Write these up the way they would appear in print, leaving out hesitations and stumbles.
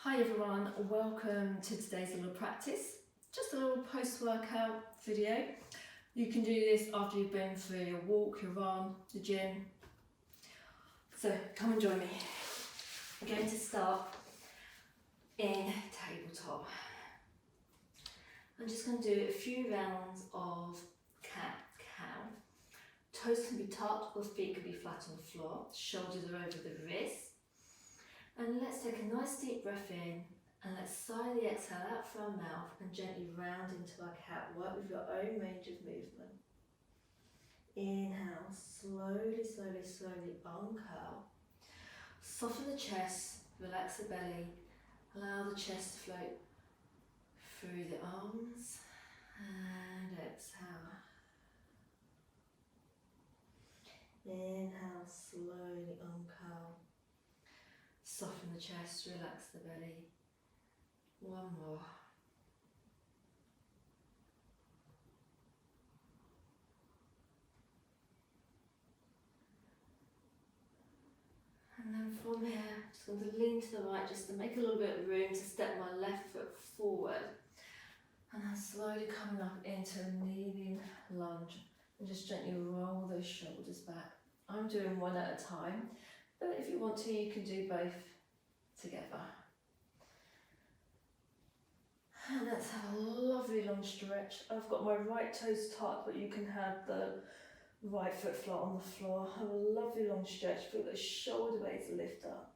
Hi everyone, welcome to today's little practice. Just a little post-workout video. You can do this after you've been through your walk, your run, the gym. So come and join me. I'm going to start in tabletop. I'm just going to do a few rounds of cat-cow. Toes can be tucked or feet can be flat on the floor. Shoulders are over the wrists. And let's take a nice deep breath in and let's sigh the exhale out through our mouth and gently round into our cat. Work with your own range of movement. Inhale, slowly, slowly, slowly uncurl. Soften the chest, relax the belly, allow the chest to float through the arms and exhale. Inhale, slowly uncurl. Soften the chest, relax the belly. One more. And then from here, just going to lean to the right just to make a little bit of room to step my left foot forward. And then slowly coming up into a kneeling lunge. And just gently roll those shoulders back. I'm doing one at a time. But if you want to, you can do both together. And let's have a lovely long stretch. I've got my right toes tucked, but you can have the right foot flat on the floor. Have a lovely long stretch. Feel those shoulder blades lift up.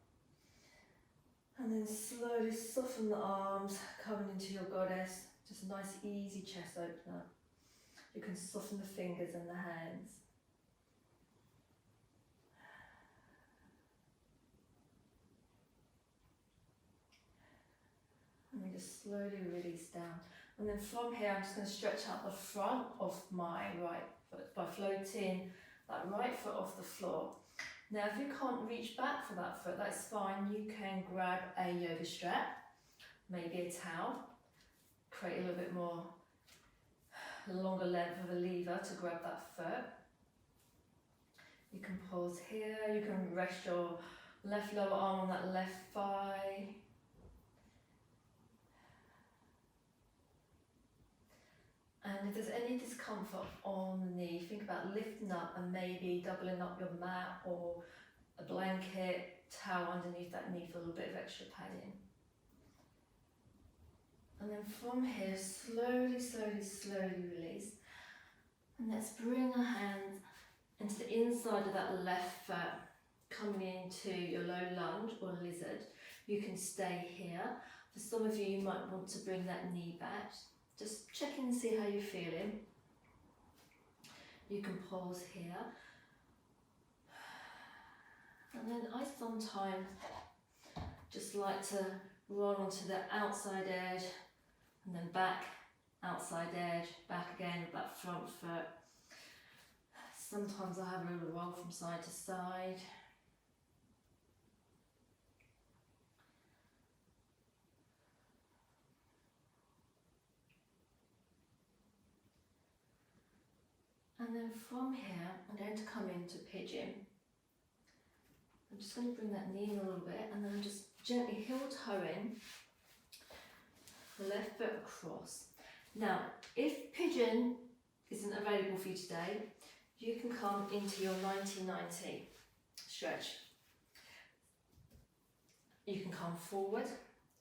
And then slowly soften the arms, coming into your goddess. Just a nice easy chest opener. You can soften the fingers and the hands. And then just slowly release down. And then from here, I'm just going to stretch out the front of my right foot by floating that right foot off the floor. Now, if you can't reach back for that foot, that's fine. You can grab a yoga strap, maybe a towel, create a little bit more longer length of a lever to grab that foot. You can pause here. You can rest your left lower arm on that left thigh. And if there's any discomfort on the knee, think about lifting up and maybe doubling up your mat or a blanket, towel underneath that knee for a little bit of extra padding. And then from here, slowly, slowly, slowly release. And let's bring our hands into the inside of that left foot, coming into your low lunge or lizard. You can stay here. For some of you, you might want to bring that knee back. Just check in and see how you're feeling. You can pause here. And then I sometimes just like to roll onto the outside edge and then back, outside edge, back again with that front foot. Sometimes I have a little roll from side to side. And then from here, I'm going to come into Pigeon. I'm just going to bring that knee in a little bit and then I'm just gently heel-toeing the left foot across. Now, if Pigeon isn't available for you today, you can come into your 90-90 stretch. You can come forward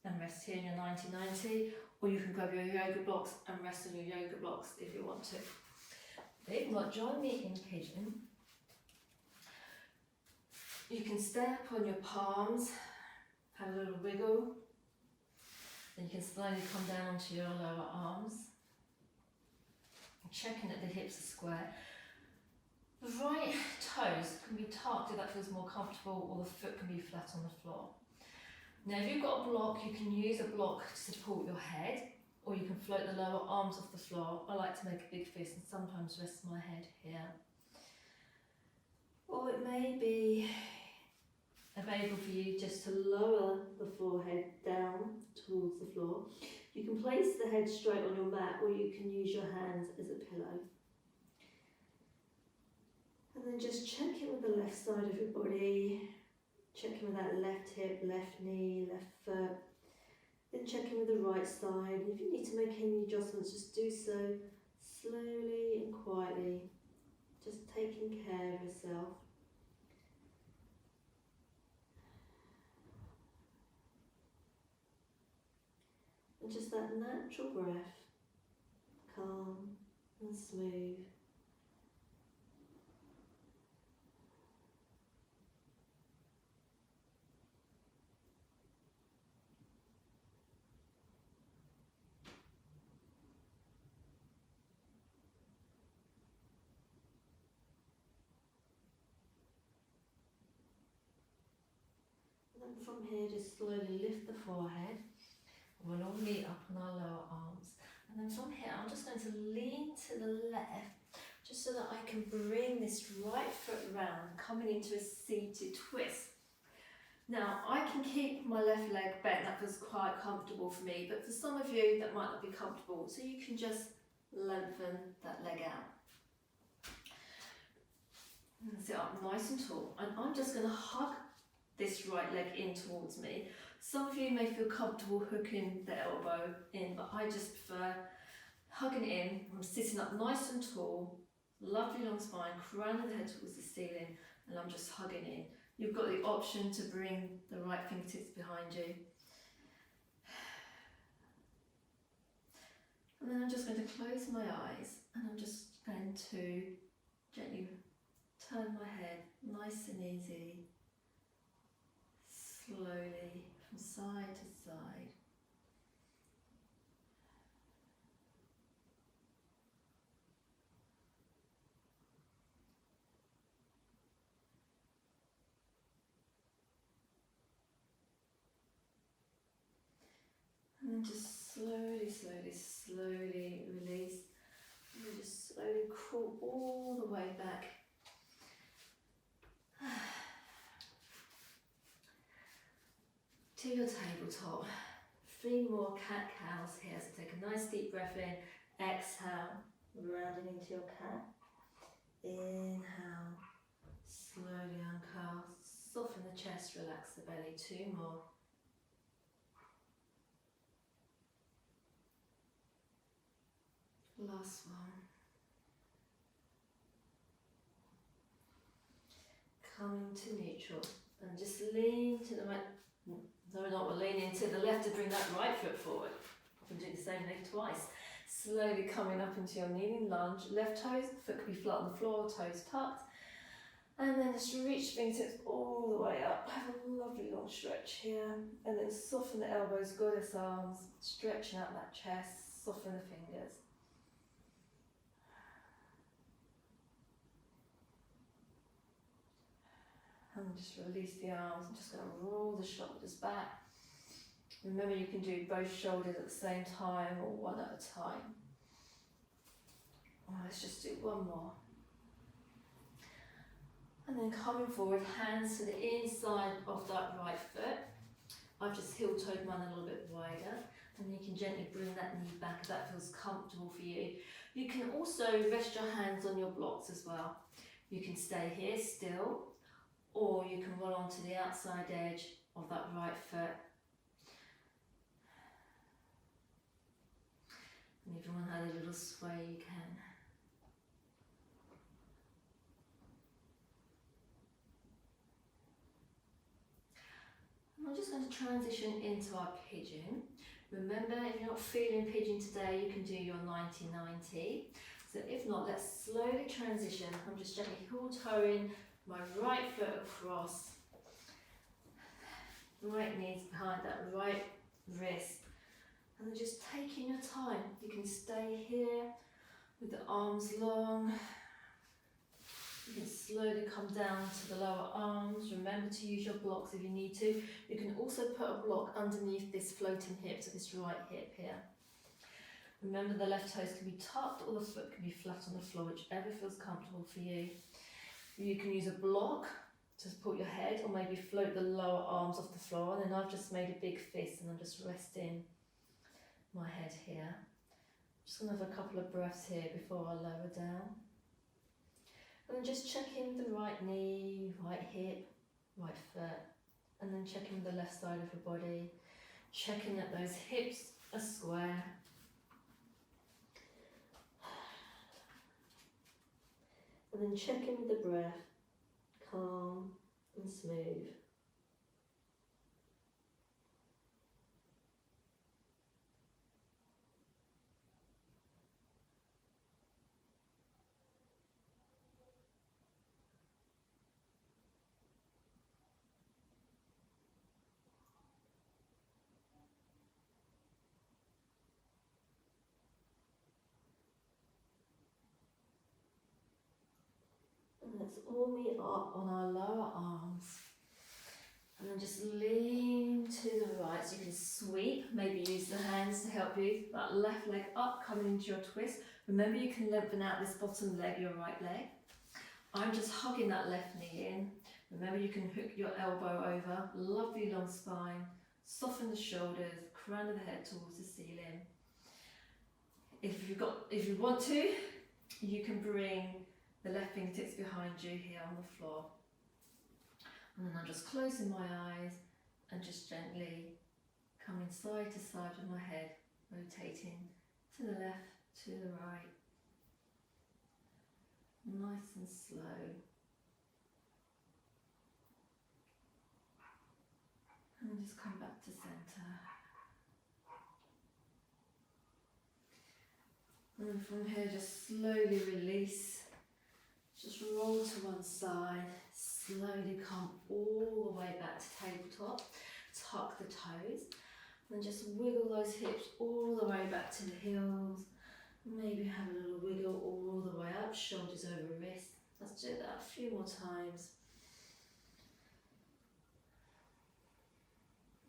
and rest here in your 90-90, or you can grab your yoga blocks and rest on your yoga blocks if you want to. If not, join me in Pigeon. You can stay up on your palms, have a little wiggle. Then you can slowly come down onto your lower arms. Checking that the hips are square. The right toes can be tucked if that feels more comfortable, or the foot can be flat on the floor. Now, if you've got a block, you can use a block to support your head, or you can float the lower arms off the floor. I like to make a big fist and sometimes rest my head here. Or it may be available for you just to lower the forehead down towards the floor. You can place the head straight on your mat, or you can use your hands as a pillow. And then just check in with the left side of your body. Check in with that left hip, left knee, left foot. Then check in with the right side. If you need to make any adjustments, just do so slowly and quietly, just taking care of yourself. And just that natural breath, calm and smooth. And then from here, just slowly lift the forehead. We'll all meet up on our lower arms. And then from here, I'm just going to lean to the left, just so that I can bring this right foot round, coming into a seated twist. Now, I can keep my left leg bent, that feels quite comfortable for me, but for some of you, that might not be comfortable, so you can just lengthen that leg out. And sit up nice and tall, and I'm just going to hug this right leg in towards me. Some of you may feel comfortable hooking the elbow in, but I just prefer hugging it in. I'm sitting up nice and tall, lovely long spine, crown of the head towards the ceiling, and I'm just hugging in. You've got the option to bring the right fingertips behind you. And then I'm just going to close my eyes, and I'm just going to gently turn my head nice and easy, slowly from side to side. And then just slowly, slowly, slowly release. And then just slowly crawl all the way back. To your tabletop. 3 more cat-cows here. So take a nice deep breath in. Exhale, rounding into your cat. Inhale, slowly uncurl. Soften the chest, relax the belly. 2 more. Last one. Coming to neutral. And just lean to the right. No, we're not. We're leaning to the left to bring that right foot forward. And do the same leg twice. Slowly coming up into your kneeling lunge. Left toes, foot could be flat on the floor, toes tucked. And then just reach fingertips all the way up. Have a lovely long stretch here. And then soften the elbows, goddess arms. Stretching out that chest, soften the fingers. And just release the arms. I'm just going to roll the shoulders back. Remember, you can do both shoulders at the same time or one at a time. Let's just do one more. And then coming forward, hands to the inside of that right foot. I've just heel-toed mine a little bit wider. And you can gently bring that knee back if that feels comfortable for you. You can also rest your hands on your blocks as well. You can stay here still, or you can roll onto the outside edge of that right foot. And if you want to add a little sway, you can. And I'm just going to transition into our pigeon. Remember, if you're not feeling pigeon today, you can do your 90-90. So if not, let's slowly transition. I'm just gently heel-toeing my right foot across, right knees behind that right wrist, and then just taking your time. You can stay here with the arms long. You can slowly come down to the lower arms. Remember to use your blocks if you need to. You can also put a block underneath this floating hip, so this right hip here. Remember, the left toes can be tucked or the foot can be flat on the floor, whichever feels comfortable for you. You can use a block to support your head, or maybe float the lower arms off the floor. And then I've just made a big fist and I'm just resting my head here. Just going to have a couple of breaths here before I lower down. And then just check in the right knee, right hip, right foot. And then check in the left side of your body. Checking that those hips are square. And then checking with the breath, calm and smooth. And let's all meet up on our lower arms. And then just lean to the right, so you can sweep, maybe use the hands to help you. That left leg up, coming into your twist. Remember, you can lengthen out this bottom leg, your right leg. I'm just hugging that left knee in. Remember, you can hook your elbow over, lovely long spine, soften the shoulders, crown of the head towards the ceiling. If you want to, you can bring the left fingertips behind you here on the floor. And then I'm just closing my eyes and just gently coming side to side with my head, rotating to the left, to the right. Nice and slow. And just come back to centre. And from here, just slowly release. Just roll to one side. Slowly come all the way back to tabletop. Tuck the toes. And just wiggle those hips all the way back to the heels. Maybe have a little wiggle all the way up, shoulders over wrist. Let's do that a few more times.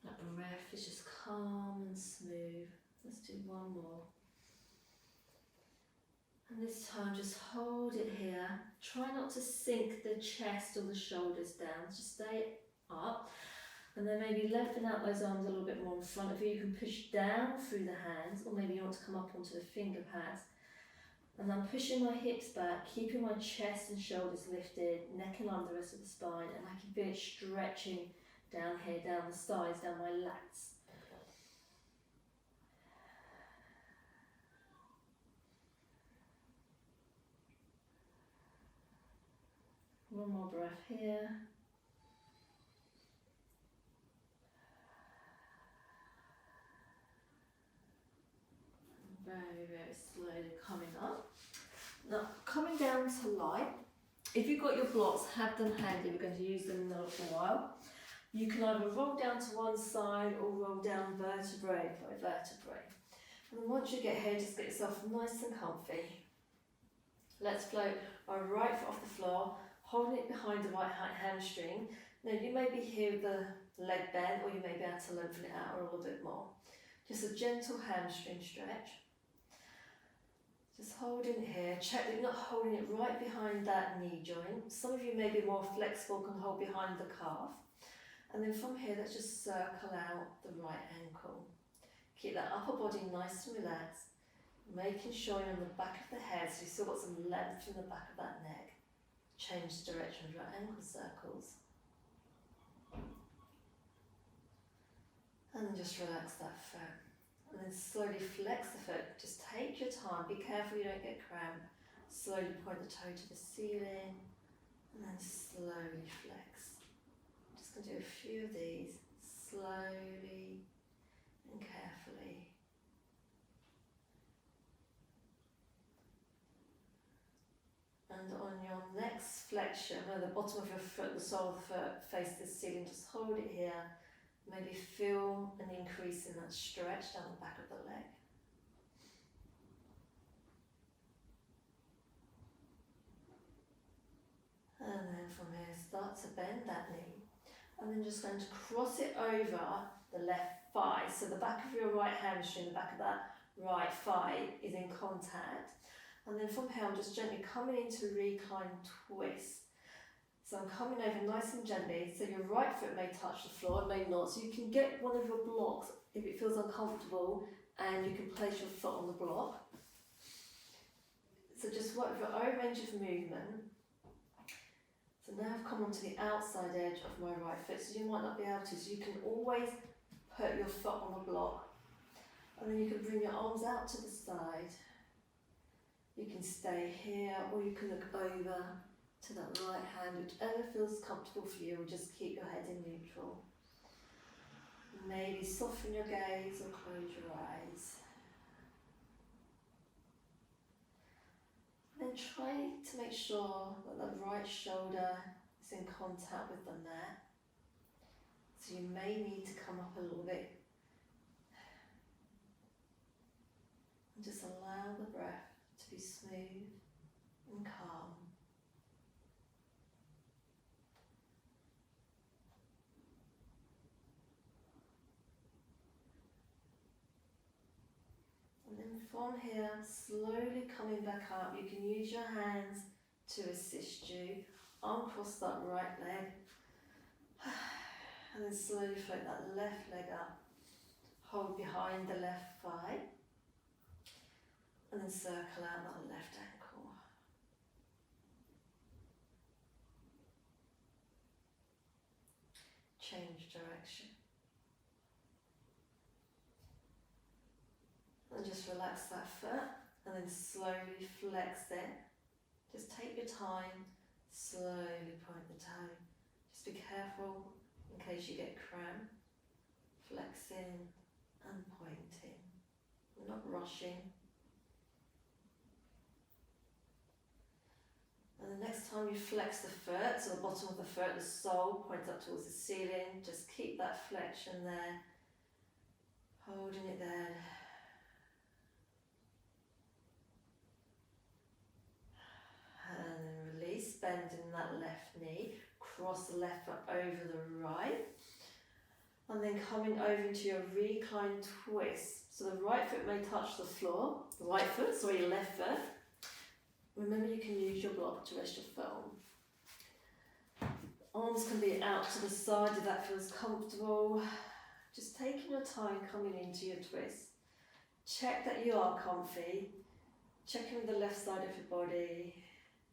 That breath is just calm and smooth. Let's do one more. And this time just hold it here. Try not to sink the chest or the shoulders down. Just stay up. And then maybe lengthen out those arms a little bit more in front of you. You can push down through the hands, or maybe you want to come up onto the finger pads. And I'm pushing my hips back, keeping my chest and shoulders lifted, neck in line with the rest of the spine, and I can feel it stretching down here, down the sides, down my lats. One more breath here. Very, very slowly coming up. Now, coming down to lie. If you've got your blocks, have them handy. We're going to use them in a little while. You can either roll down to one side or roll down vertebrae by vertebrae. And then once you get here, just get yourself nice and comfy. Let's float our right foot off the floor, holding it behind the right hamstring. Now you may be here with the leg bent, or you may be able to lengthen it out a little bit more. Just a gentle hamstring stretch. Just holding it here. Check that you're not holding it right behind that knee joint. Some of you may be more flexible, can hold behind the calf. And then from here, let's just circle out the right ankle. Keep that upper body nice and relaxed, making sure you're on the back of the head, so you've still got some length in the back of that neck. Change the direction of your ankle circles. And then just relax that foot. And then slowly flex the foot. Just take your time. Be careful you don't get cramp. Slowly point the toe to the ceiling. And then slowly flex. Just going to do a few of these. Slowly and carefully. And on your next flexion, where the bottom of your foot, the sole of the foot faces the ceiling, just hold it here. Maybe feel an increase in that stretch down the back of the leg. And then from here, start to bend that knee. And then just going to cross it over the left thigh. So the back of your right hamstring, the back of that right thigh is in contact. And then from here, I'm just gently coming into recline twist. So I'm coming over nice and gently, so your right foot may touch the floor, it may not. So you can get one of your blocks if it feels uncomfortable, and you can place your foot on the block. So just work with your own range of movement. So now I've come onto the outside edge of my right foot, so you might not be able to. So you can always put your foot on the block, and then you can bring your arms out to the side. You can stay here, or you can look over to that right hand, whichever feels comfortable for you, or just keep your head in neutral. Maybe soften your gaze or close your eyes. Then try to make sure that the right shoulder is in contact with the mat. So you may need to come up a little bit. And just allow the breath to be smooth and calm. And then from here, slowly coming back up, you can use your hands to assist you. Uncross that right leg. And then slowly float that left leg up. Hold behind the left thigh. And then circle out that left ankle. Change direction. And just relax that foot and then slowly flex it. Just take your time, slowly point the toe. Just be careful in case you get cramp. Flexing and pointing. We're not rushing. And the next time you flex the foot, so the bottom of the foot, the sole points up towards the ceiling, just keep that flexion there, holding it there. And then release, bending that left knee, cross the left foot over the right, and then coming over into your recline twist. So the right foot may touch the floor, the right foot, sorry, your left foot. Remember, you can use your block to rest your foot on. Arms can be out to the side if that feels comfortable. Just taking your time coming into your twist. Check that you are comfy. Checking the left side of your body.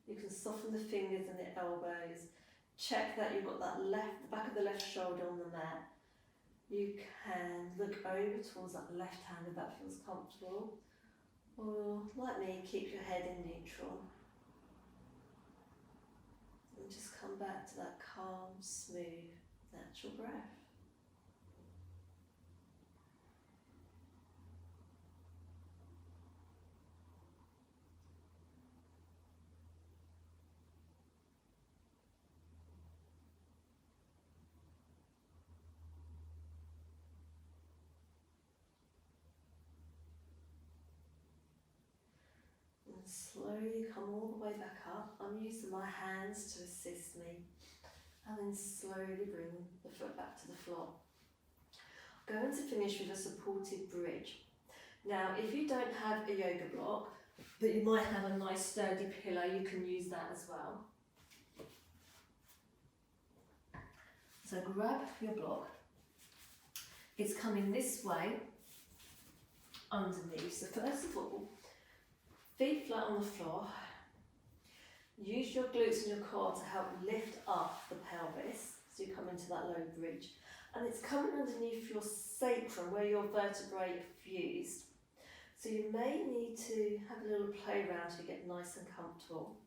You can soften the fingers and the elbows. Check that you've got that the back of the left shoulder on the mat. You can look over towards that left hand if that feels comfortable. Or, like me, keep your head in neutral. And just come back to that calm, smooth, natural breath. Slowly come all the way back up. I'm using my hands to assist me. And then slowly bring the foot back to the floor. I'm going to finish with a supported bridge. Now, if you don't have a yoga block, but you might have a nice sturdy pillow, you can use that as well. So grab your block. It's coming this way, underneath. So first of all, feet flat on the floor. Use your glutes and your core to help lift up the pelvis, so you come into that low bridge. And it's coming underneath your sacrum where your vertebrae are fused. So you may need to have a little play around to get nice and comfortable.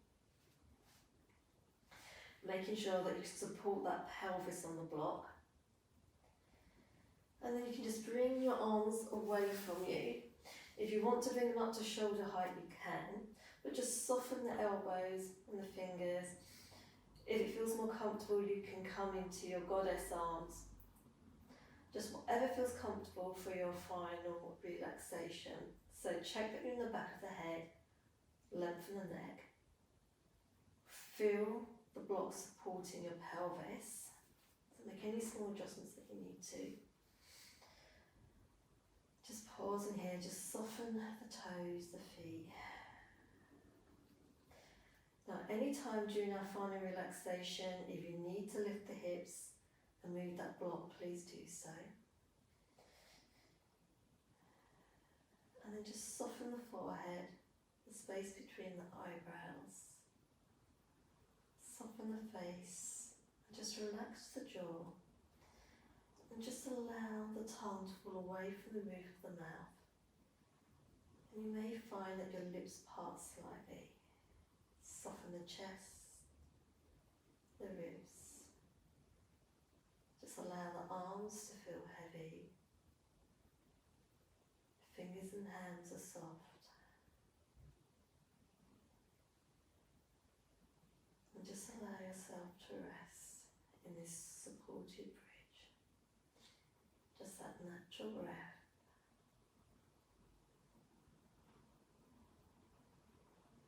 Making sure that you support that pelvis on the block. And then you can just bring your arms away from you. If you want to bring them up to shoulder height, you can, but just soften the elbows and the fingers. If it feels more comfortable, you can come into your goddess arms. Just whatever feels comfortable for your final relaxation. So check that you're in the back of the head, lengthen the neck. Feel the block supporting your pelvis. So make any small adjustments that you need to. Just pause in here, just soften the toes, the feet. Now, anytime during our final relaxation, if you need to lift the hips and move that block, please do so. And then just soften the forehead, the space between the eyebrows. Soften the face, and just relax the jaw. And just allow the tongue to fall away from the roof of the mouth. And you may find that your lips part slightly. Soften the chest, the ribs. Just allow the arms to feel heavy. Fingers and hands are soft. And just allow yourself to rest in this supported bridge. Just that natural breath.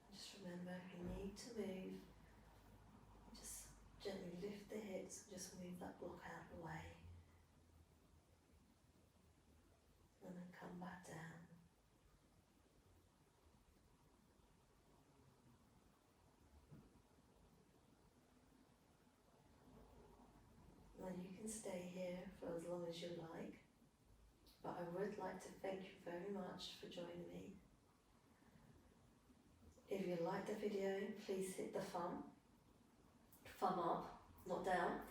And just remember, if you need to move, just gently lift the hips and just move that block out of the way. And then come back down. Now you can stay here for as long as you like, but I would like to thank you very much for joining me. If you liked the video, please hit the thumb up, not down.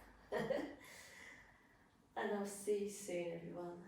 And I'll see you soon, everyone.